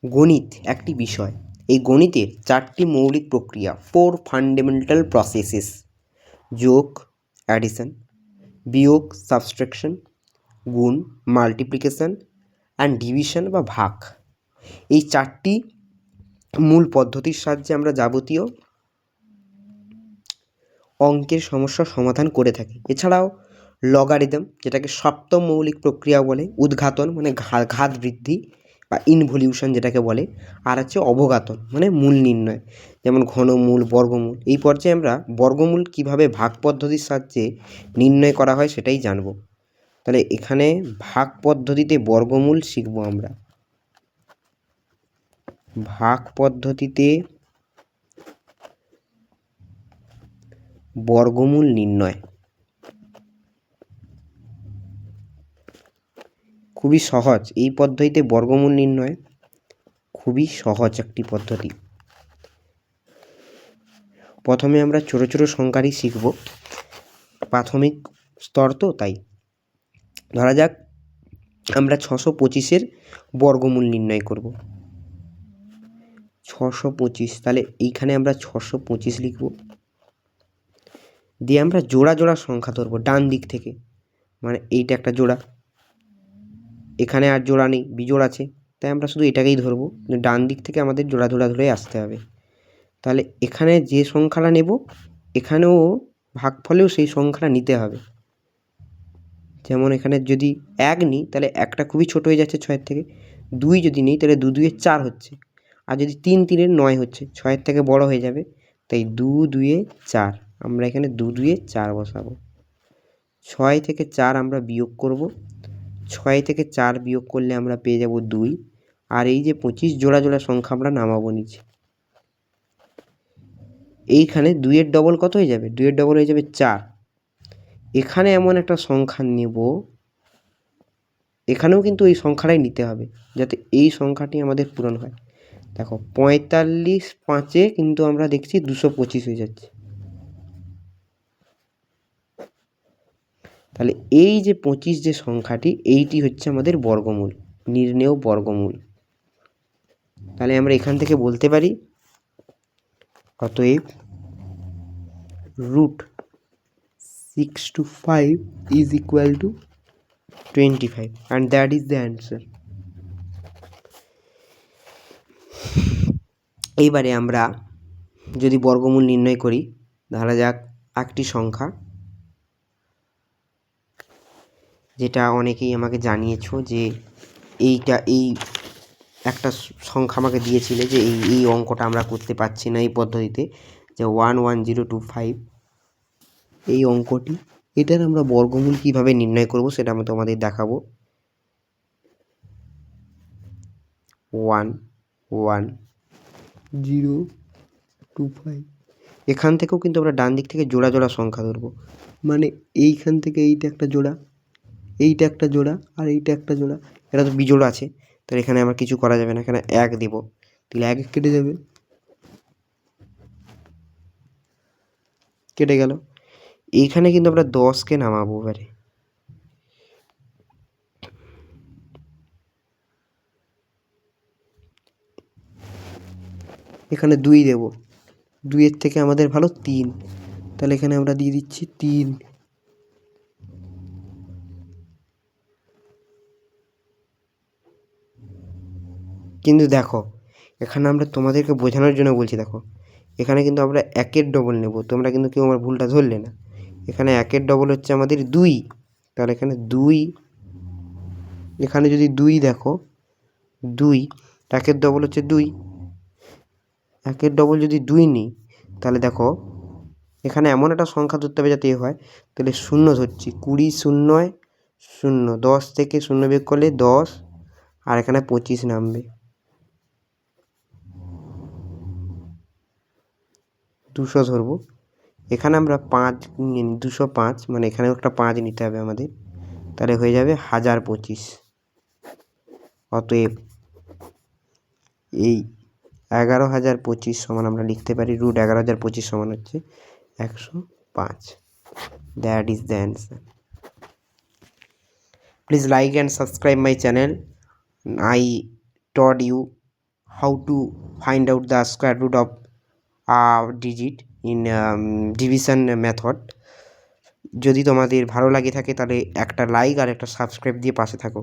গণিত একটি বিষয়। এই গণিতের 4টি মৌলিক প্রক্রিয়া, 4 ফান্ডামেন্টাল প্রসেসেস: যোগ অ্যাডিশন, বিয়োগ সাবট্রাকশন, গুণ মাল্টিপ্লিকেশন অ্যান্ড ডিভিশন বা ভাগ। এই 4টি মূল পদ্ধতির সাহায্যে আমরা যাবতীয় অঙ্কের সমস্যার সমাধান করে থাকি। এছাড়াও লগারিদম, যেটাকে সপ্তম মৌলিক প্রক্রিয়া বলে, উদ্ঘাটন মানে ঘাত বৃদ্ধি বা ইনভলিউশন যেটাকে বলে, আর হচ্ছে অবঘাতন মানে মূল নির্ণয়, যেমন ঘনমূল, বর্গমূল। এই পর্যায়ে আমরা বর্গমূল কিভাবে ভাগ পদ্ধতির সাহায্যে নির্ণয় করা হয় সেটাই জানব। তাহলে এখানে ভাগ পদ্ধতিতে বর্গমূল শিখব আমরা। ভাগ পদ্ধতিতে বর্গমূল নির্ণয় খুবই সহজ। এই পদ্ধতিতে বর্গমূল নির্ণয় খুবই সহজ একটি পদ্ধতি। প্রথমে আমরা ছোটো ছোটো সংখ্যারই শিখব, প্রাথমিক স্তর তো, তাই ধরা যাক আমরা 625-এর বর্গমূল নির্ণয় করব। 625, তাহলে এইখানে আমরা 625 লিখব। দিয়ে আমরা জোড়া জোড়া সংখ্যা ধরব ডান দিক থেকে, মানে এইটা একটা জোড়া, এখানে আর জোড়া নেই, বিজোড় আছে, তাই আমরা শুধু এটাকেই ধরবো। ডান দিক থেকে আমাদের জোড়া জোড়া ধরে আসতে হবে। তাহলে এখানে যে সংখ্যাটা নেব, এখানেও ভাগফলেও সেই সংখ্যাটা নিতে হবে। যেমন এখানে যদি 1 নিই, তাহলে একটা খুবই ছোট হয়ে যাচ্ছে 6-এর থেকে। 2 যদি নিই, তাহলে 2 2-এ 4 হচ্ছে। আর যদি 3 3-এর 9 হচ্ছে, 6-এর থেকে বড় হয়ে যাবে, তাই 2 2-এ 4। আমরা এখানে 2 2-এ 4 বসাবো। 6 থেকে 4 আমরা বিয়োগ করব। 6 থেকে 4 বিয়োগ করলে আমরা পেয়ে যাব 2। আর এই যে 25 জোড়া জোড়া সংখ্যা আমরা নামাবো নিচে। এইখানে 2-এর ডবল কত হয়ে যাবে? 2-এর ডবল হয়ে যাবে 4। এখানে এমন একটা সংখ্যা নেব, এখানেও কিন্তু এই সংখ্যাটাই নিতে হবে যাতে এই সংখ্যাটি আমাদের পূরণ হয়। দেখো 45 5-এ কিন্তু আমরা দেখছি 225 হয়ে যাচ্ছে। তাহলে এই যে 25 যে সংখ্যাটি, এইটি হচ্ছে আমাদের বর্গমূল, নির্ণেয় বর্গমূল। তাহলে আমরা এখান থেকে বলতে পারি অতএব √6 to 5 is equal to 25, and that is the answer. এইবারে আমরা যদি বর্গমূল নির্ণয় করি, ধরা যাক একটি সংখ্যা, যেটা অনেকেই আমাকে জানিয়েছো যে এই একটা সংখ্যা আমাকে দিয়েছিলে যে এই অঙ্কটা আমরা করতে পারছি না এই পদ্ধতিতে, যে 11025 এই অঙ্কটি, এটার আমরা বর্গমূল কিভাবে নির্ণয় করব সেটা আমি তোমাদের দেখাবো। 11025, এখান থেকেও কিন্তু আমরা ডান দিক থেকে জোড়া জোড়া সংখ্যা ধরবো, মানে এইখান থেকে এইটা একটা জোড়া, এইটা একটা জোড়া, আর এইটা একটা জোড়া। এটা তো বিজোড় আছে, তাহলে এখানে আমার কিছু করা যাবে না, এখানে 1 দেব, তাহলে 1 কেটে যাবে, কেটে গেল। এইখানে কিন্তু আমরা 10কে নামাবো। এবারে এখানে 2 দেব, 2-এর থেকে আমাদের ভালো 3, তাহলে এখানে আমরা দিয়ে দিচ্ছি 3। কিন্তু দেখো এখানে আমরা তোমাদেরকে বোঝানোর জন্য বলছি, দেখো এখানে কিন্তু আমরা 1-এর ডবল নেব, তোমরা কিন্তু কেউ আমার ভুলটা ধরলে না। এখানে 1-এর ডবল হচ্ছে আমাদের 2, তাহলে এখানে 2, এখানে যদি 2 দেখো, 2 1-এর ডবল হচ্ছে 2, 1-এর ডবল যদি 2 নিই, তাহলে দেখো এখানে এমন একটা সংখ্যা ধরতে হবে যাতে হয়, তাহলে 0 ধরছি, 20 0 0, 10 থেকে 0 বিয়োগ করলে 10, আর এখানে 25 নামবে। 200 ধরবো, এখানে আমরা 5 নিয়ে নিই, 205, মানে এখানেও একটা 5 নিতে হবে আমাদের, তাহলে হয়ে যাবে 1025। অতএব এই 11025 সমান আমরা লিখতে পারি, √11025 সমান হচ্ছে 105। That is the answer. Please like and subscribe my channel. I taught you how to find out the square root of digit in division method. যদি তোমাদের ভালো লাগে থাকে তাহলে একটা লাইক আর একটা সাবস্ক্রাইব দিয়ে পাশে থাকো।